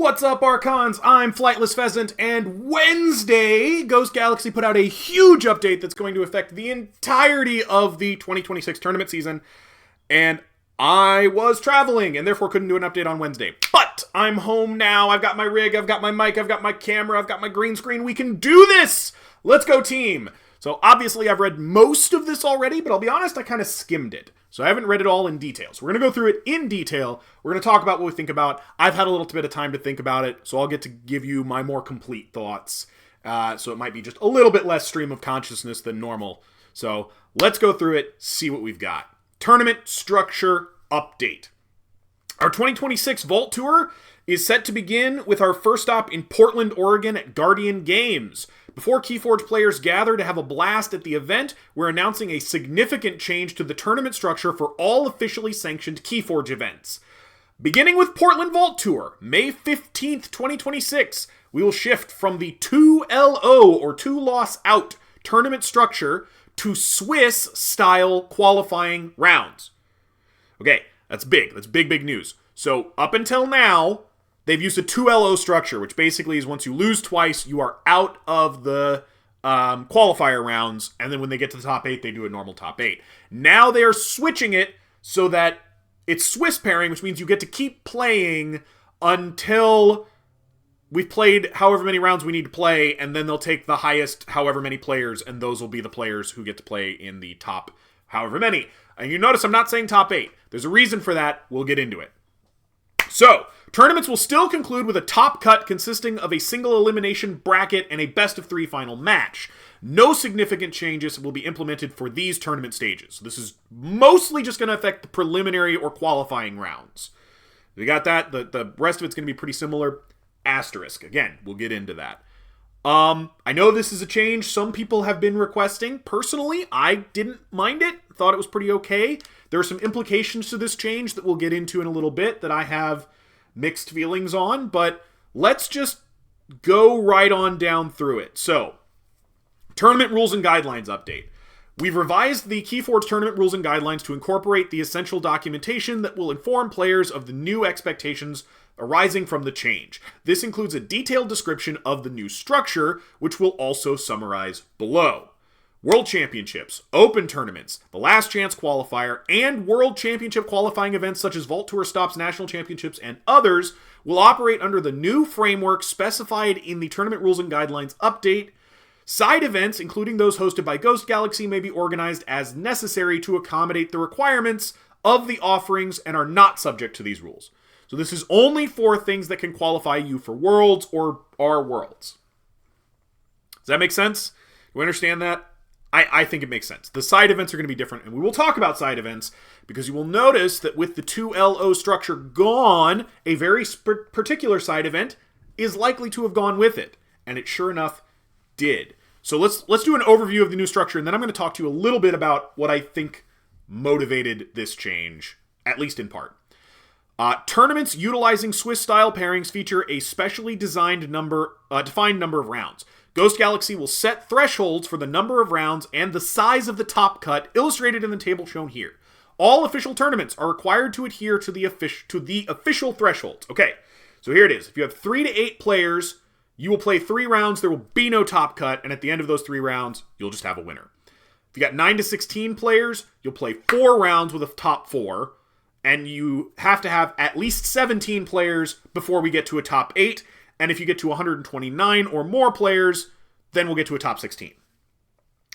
What's up, Archons? I'm Flightless Pheasant, and Wednesday, Ghost Galaxy put out a huge update that's going to affect the entirety of the 2026 tournament season, and I was traveling, and therefore couldn't do an update on Wednesday. But I'm home now, I've got my rig, I've got my mic, I've got my camera, I've got my green screen, we can do this! Let's go, team! So obviously I've read most of this already, but I'll be honest, I kind of skimmed it. So I haven't read it all in detail. So we're going to go through it in detail. We're going to talk about what we think about. I've had a little bit of time to think about it, so I'll get to give you my more complete thoughts. So it might be just a little bit less stream of consciousness than normal. So let's go through it, see what we've got. Tournament structure update. Our 2026 Vault Tour is set to begin with our first stop in Portland, Oregon at Guardian Games. Before Keyforge players gather to have a blast at the event, we're announcing a significant change to the tournament structure for all officially sanctioned Keyforge events. Beginning with Portland Vault Tour, May 15th, 2026, we will shift from the 2-LO or 2-loss-out tournament structure to Swiss-style qualifying rounds. Okay, that's big. That's big news. So up until now, they've used a 2-LO structure, which basically is once you lose twice, you are out of the qualifier rounds, and then when they get to the top 8, they do a normal top 8. Now they are switching it so that it's Swiss pairing, which means you get to keep playing until we've played however many rounds we need to play, and then they'll take the highest however many players, and those will be the players who get to play in the top however many. And you notice I'm not saying top 8. There's a reason for that. We'll get into it. So, tournaments will still conclude with a top cut consisting of a single elimination bracket and a best-of-3 final match. No significant changes will be implemented for these tournament stages. So this is mostly just going to affect the preliminary or qualifying rounds. We got that. The rest of it's going to be pretty similar. Asterisk. Again, we'll get into that. I know this is a change some people have been requesting. Personally, I didn't mind it. Thought it was pretty okay. There are some implications to this change that we'll get into in a little bit that I have mixed feelings on, but let's just go right on down through it. So, tournament rules and guidelines update. We've revised the Keyforge tournament rules and guidelines to incorporate the essential documentation that will inform players of the new expectations arising from the change. This includes a detailed description of the new structure, which we'll also summarize below. World Championships, Open Tournaments, the Last Chance Qualifier, and World Championship qualifying events such as Vault Tour Stops, National Championships, and others will operate under the new framework specified in the Tournament Rules and Guidelines update. Side events, including those hosted by Ghost Galaxy, may be organized as necessary to accommodate the requirements of the offerings and are not subject to these rules. So this is only for things that can qualify you for Worlds or are Worlds. Does that make sense? Do you understand that? I think it makes sense. The side events are going to be different, and we will talk about side events because you will notice that with the 2-LO structure gone, a very particular side event is likely to have gone with it, and it sure enough did. So let's do an overview of the new structure, and then I'm going to talk to you a little bit about what I think motivated this change, at least in part. Tournaments utilizing Swiss-style pairings feature a specially defined number of rounds. Ghost Galaxy will set thresholds for the number of rounds and the size of the top cut, illustrated in the table shown here. All official tournaments are required to adhere to the official thresholds. Okay, so here it is. If you have 3 to 8 players, you will play 3 rounds. There will be no top cut, and at the end of those 3 rounds, you'll just have a winner. If you got 9 to 16 players, you'll play 4 rounds with a top 4, and you have to have at least 17 players before we get to a top 8. And if you get to 129 or more players, then we'll get to a top 16.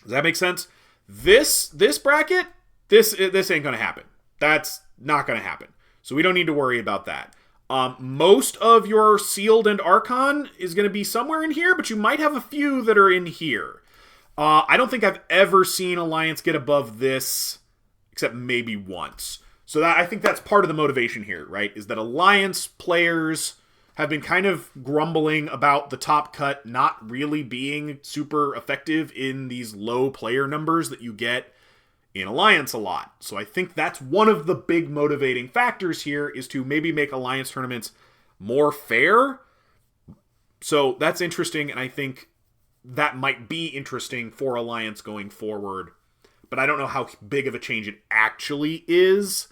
Does that make sense? This bracket, this ain't going to happen. That's not going to happen. So we don't need to worry about that. Most of your Sealed and Archon is going to be somewhere in here, but you might have a few that are in here. I don't think I've ever seen Alliance get above this, except maybe once. So I think that's part of the motivation here, right? Is that Alliance players have been kind of grumbling about the top cut not really being super effective in these low player numbers that you get in Alliance a lot. So I think that's one of the big motivating factors here, is to maybe make Alliance tournaments more fair. So that's interesting, and I think that might be interesting for Alliance going forward. But I don't know how big of a change it actually is.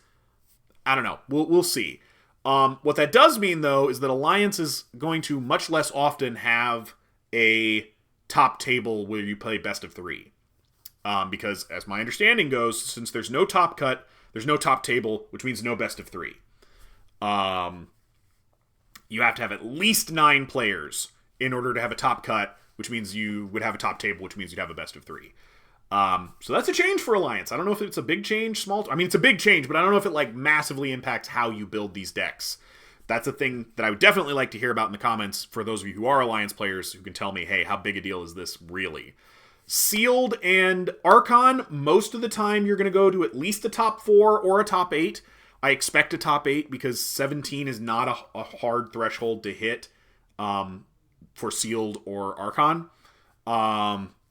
I don't know. We'll see. What that does mean, though, is that Alliance is going to much less often have a top table where you play best of 3. Because, as my understanding goes, since there's no top cut, there's no top table, which means no best of 3. You have to have at least 9 players in order to have a top cut, which means you would have a top table, which means you'd have a best of 3. So that's a change for Alliance. I don't know if it's a big change, small. I mean, it's a big change, but I don't know if it like massively impacts how you build these decks. That's a thing that I would definitely like to hear about in the comments for those of you who are Alliance players who can tell me, hey, how big a deal is this really? Sealed and Archon, most of the time you're going to go to at least a top 4 or a top 8. I expect a top 8 because 17 is not a hard threshold to hit for Sealed or Archon.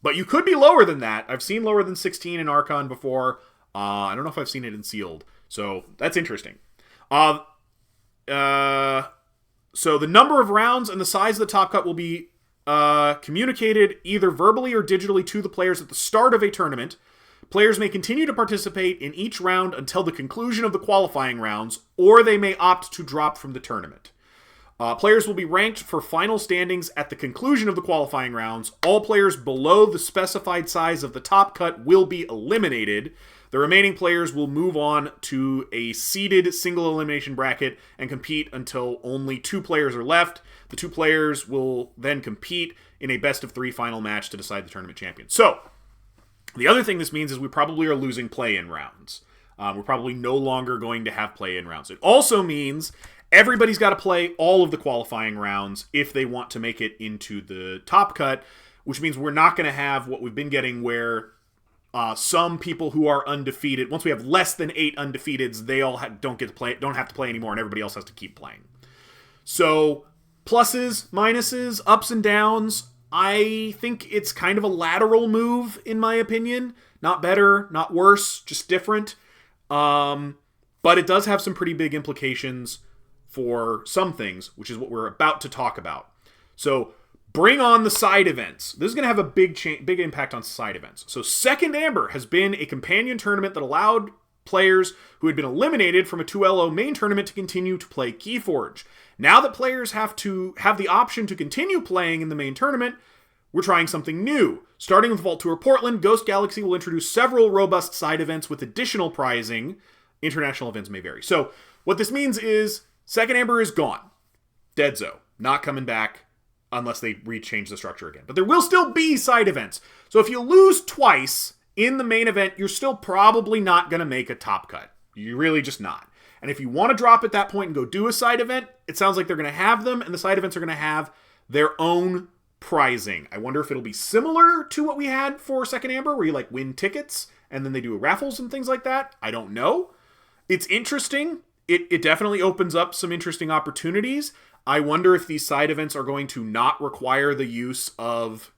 But you could be lower than that. I've seen lower than 16 in Archon before. I don't know if I've seen it in Sealed. So that's interesting. So the number of rounds and the size of the top cut will be communicated either verbally or digitally to the players at the start of a tournament. Players may continue to participate in each round until the conclusion of the qualifying rounds, or they may opt to drop from the tournament. Players will be ranked for final standings at the conclusion of the qualifying rounds. All players below the specified size of the top cut will be eliminated. The remaining players will move on to a seeded single elimination bracket and compete until only 2 players are left. The 2 players will then compete in a best of 3 final match to decide the tournament champion. So, the other thing this means is we probably are losing play-in rounds. We're probably no longer going to have play-in rounds. It also means everybody's got to play all of the qualifying rounds if they want to make it into the top cut, which means we're not going to have what we've been getting where some people who are undefeated, once we have less than 8 undefeateds, they all don't have to play anymore, and everybody else has to keep playing. So, pluses, minuses, ups and downs. I think it's kind of a lateral move, in my opinion. Not better, not worse, just different. But it does have some pretty big implications for some things, which is what we're about to talk about. So, bring on the side events. This is going to have a big impact on side events. So, Second Amber has been a companion tournament that allowed players who had been eliminated from a 2LO main tournament to continue to play Keyforge. Now that players have the option to continue playing in the main tournament, we're trying something new. Starting with Vault Tour Portland, Ghost Galaxy will introduce several robust side events with additional prizing. International events may vary. So, what this means is Second Amber is gone. Deadzo. Not coming back unless they rechange the structure again. But there will still be side events. So if you lose twice in the main event, you're still probably not going to make a top cut. You're really just not. And if you want to drop at that point and go do a side event, it sounds like they're going to have them, and the side events are going to have their own prizing. I wonder if it'll be similar to what we had for Second Amber, where you like win tickets, and then they do raffles and things like that. I don't know. It's interesting. It definitely opens up some interesting opportunities. I wonder if these side events are going to not require the use of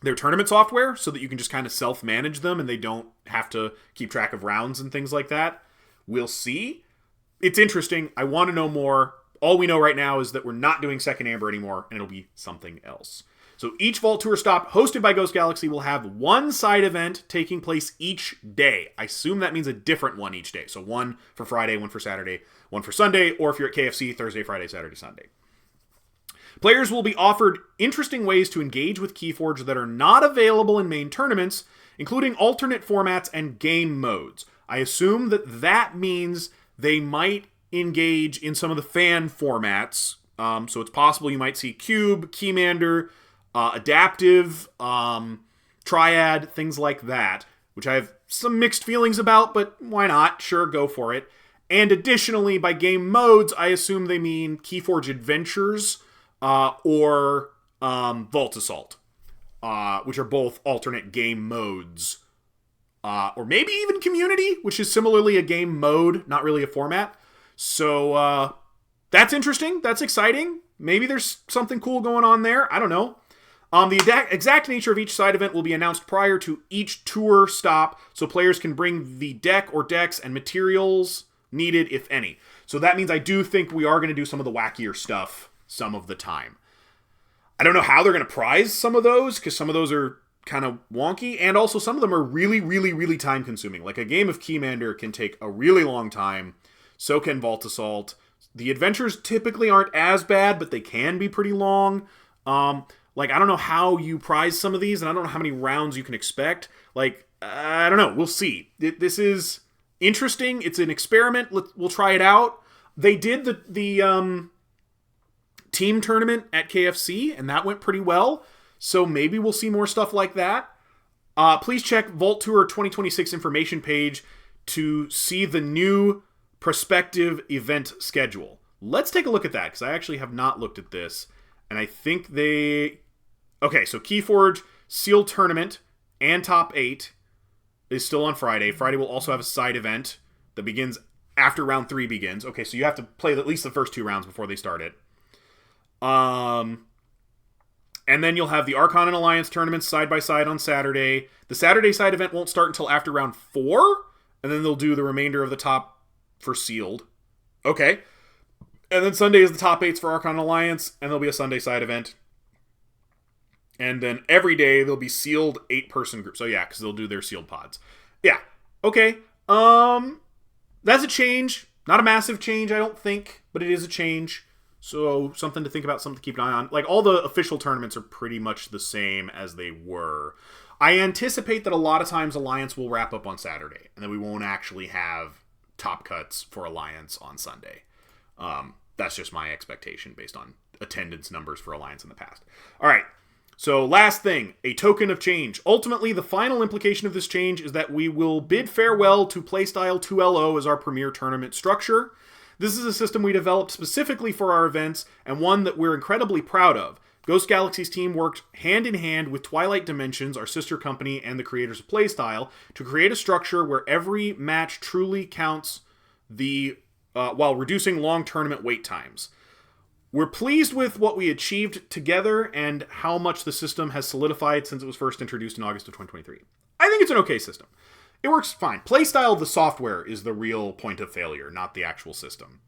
their tournament software so that you can just kind of self-manage them and they don't have to keep track of rounds and things like that. We'll see. It's interesting. I want to know more. All we know right now is that we're not doing Second Amber anymore, and it'll be something else. So each Vault Tour stop hosted by Ghost Galaxy will have one side event taking place each day. I assume that means a different one each day. So one for Friday, one for Saturday, one for Sunday, or if you're at KFC, Thursday, Friday, Saturday, Sunday. Players will be offered interesting ways to engage with Keyforge that are not available in main tournaments, including alternate formats and game modes. I assume that means they might engage in some of the fan formats. So it's possible you might see Cube, Keymander, Adaptive, Triad, things like that, which I have some mixed feelings about, but why not? Sure, go for it. And additionally, by game modes, I assume they mean Keyforge Adventures or Vault Assault, which are both alternate game modes. Or maybe even Community, which is similarly a game mode, not really a format. So that's interesting. That's exciting. Maybe there's something cool going on there. I don't know. The exact nature of each side event will be announced prior to each tour stop, so players can bring the deck or decks and materials needed, if any. So that means I do think we are going to do some of the wackier stuff some of the time. I don't know how they're going to prize some of those, because some of those are kind of wonky, and also some of them are really, really, really time-consuming. Like a game of Keymander can take a really long time. So can Vault Assault. The adventures typically aren't as bad, but they can be pretty long. Like, I don't know how you prize some of these, and I don't know how many rounds you can expect. Like, I don't know. We'll see. This is interesting. It's an experiment. We'll try it out. They did the team tournament at KFC, and that went pretty well. So maybe we'll see more stuff like that. Please check Vault Tour 2026 information page to see the new prospective event schedule. Let's take a look at that, because I actually have not looked at this. And I think okay, so Keyforge Sealed Tournament and Top 8 is still on Friday. Friday will also have a side event that begins after round 3 begins. Okay, so you have to play at least the first 2 rounds before they start it. And then you'll have the Archon and Alliance tournaments side by side on Saturday. The Saturday side event won't start until after round 4, and then they'll do the remainder of the top for Sealed. Okay. And then Sunday is the top 8s for Archon and Alliance, and there'll be a Sunday side event. And then every day there'll be Sealed 8-person groups. So yeah, because they'll do their Sealed pods. Yeah. Okay. That's a change. Not a massive change, I don't think, but it is a change. So something to think about, something to keep an eye on. Like, all the official tournaments are pretty much the same as they were. I anticipate that a lot of times Alliance will wrap up on Saturday, and then we won't actually have top cuts for Alliance on Sunday. That's just my expectation based on attendance numbers for Alliance in the past. All right. So last thing, a token of change. Ultimately, the final implication of this change is that we will bid farewell to Playstyle 2LO as our premier tournament structure. This is a system we developed specifically for our events, and one that we're incredibly proud of. Ghost Galaxy's team worked hand in hand with Twilight Dimensions, our sister company, and the creators of Playstyle, to create a structure where every match truly counts while reducing long tournament wait times. We're pleased with what we achieved together and how much the system has solidified since it was first introduced in August of 2023. I think it's an okay system. It works fine. Playstyle, the software, is the real point of failure, not the actual system.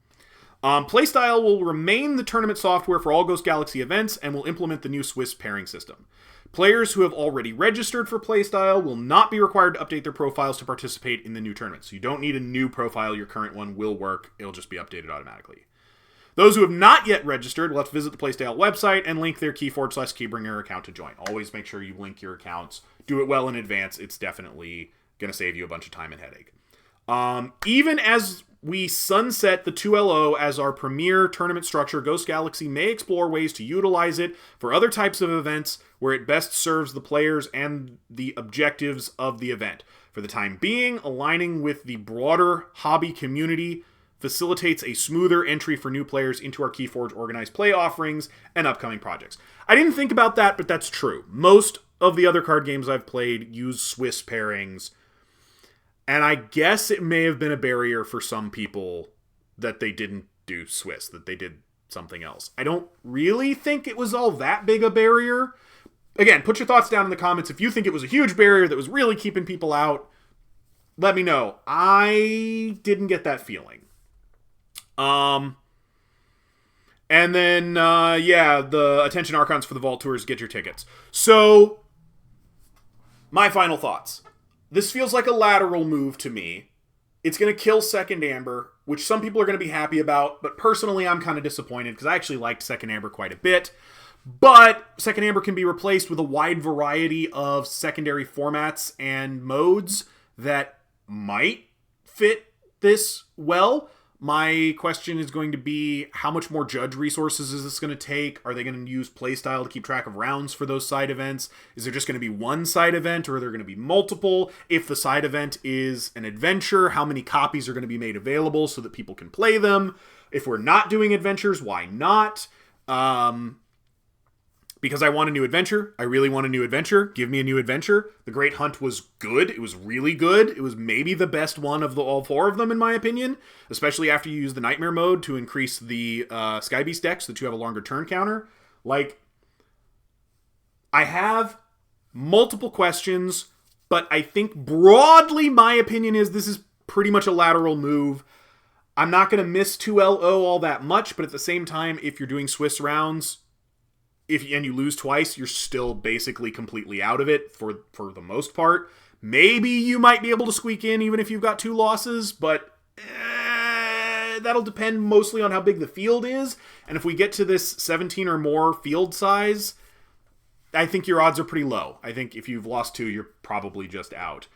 Playstyle will remain the tournament software for all Ghost Galaxy events and will implement the new Swiss pairing system. Players who have already registered for Playstyle will not be required to update their profiles to participate in the new tournament. So you don't need a new profile. Your current one will work. It'll just be updated automatically. Those who have not yet registered will have to visit the Playstyle website and link their Keyforge/Keybringer account to join. Always make sure you link your accounts. Do it well in advance. It's definitely going to save you a bunch of time and headache. Even as we sunset the 2LO as our premier tournament structure, Ghost Galaxy may explore ways to utilize it for other types of events where it best serves the players and the objectives of the event. For the time being, aligning with the broader hobby community facilitates a smoother entry for new players into our Keyforge organized play offerings and upcoming projects. I didn't think about that, but that's true. Most of the other card games I've played use Swiss pairings, and I guess it may have been a barrier for some people that they didn't do Swiss, that they did something else. I don't really think it was all that big a barrier. Again, put your thoughts down in the comments. If you think it was a huge barrier that was really keeping people out, let me know. I didn't get that feeling. And then, the Attention Archons for the Vault Tours, get your tickets. So, my final thoughts. This feels like a lateral move to me. It's going to kill Second Amber, which some people are going to be happy about, but personally I'm kind of disappointed because I actually liked Second Amber quite a bit. But Second Amber can be replaced with a wide variety of secondary formats and modes that might fit this well. My question is going to be, how much more judge resources is this going to take? Are they going to use Playstyle to keep track of rounds for those side events? Is there just going to be one side event, or are there going to be multiple? If the side event is an adventure, how many copies are going to be made available so that people can play them? If we're not doing adventures, why not? Because I want a new adventure. I really want a new adventure. Give me a new adventure. The Great Hunt was good. It was really good. It was maybe the best one of all 4 of them, in my opinion. Especially after you use the Nightmare mode to increase the Sky Beast deck so that you have a longer turn counter. Like, I have multiple questions, but I think broadly my opinion is this is pretty much a lateral move. I'm not going to miss 2LO all that much, but at the same time, if you're doing Swiss rounds, and you lose twice, you're still basically completely out of it for the most part. Maybe you might be able to squeak in even if you've got 2 losses, but that'll depend mostly on how big the field is. And if we get to this 17 or more field size, I think your odds are pretty low. I think if you've lost 2, you're probably just out.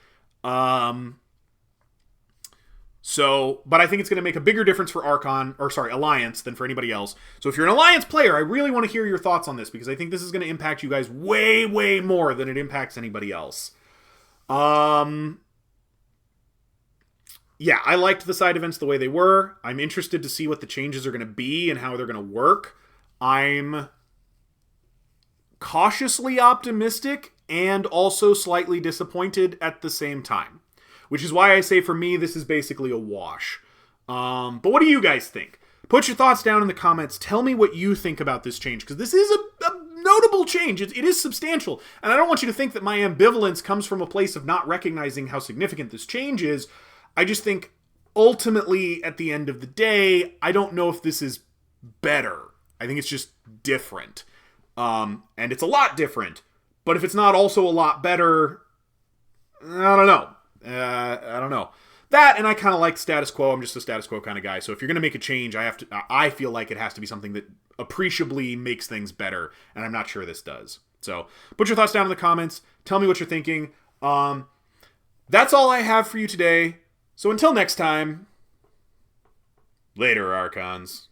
But I think it's going to make a bigger difference for Alliance than for anybody else. So if you're an Alliance player, I really want to hear your thoughts on this, because I think this is going to impact you guys way, way more than it impacts anybody else. Yeah, I liked the side events the way they were. I'm interested to see what the changes are going to be and how they're going to work. I'm cautiously optimistic and also slightly disappointed at the same time, which is why I say for me this is basically a wash. But what do you guys think? Put your thoughts down in the comments. Tell me what you think about this change, because this is a notable change. It is substantial, and I don't want you to think that my ambivalence comes from a place of not recognizing how significant this change is. I just think ultimately at the end of the day, I don't know if this is better. I think it's just different. And it's a lot different. But if it's not also a lot better, I don't know. I don't know. That, and I kind of like status quo. I'm just a status quo kind of guy. So if you're going to make a change, I feel like it has to be something that appreciably makes things better. And I'm not sure this does. So put your thoughts down in the comments. Tell me what you're thinking. That's all I have for you today. So until next time, later, Archons.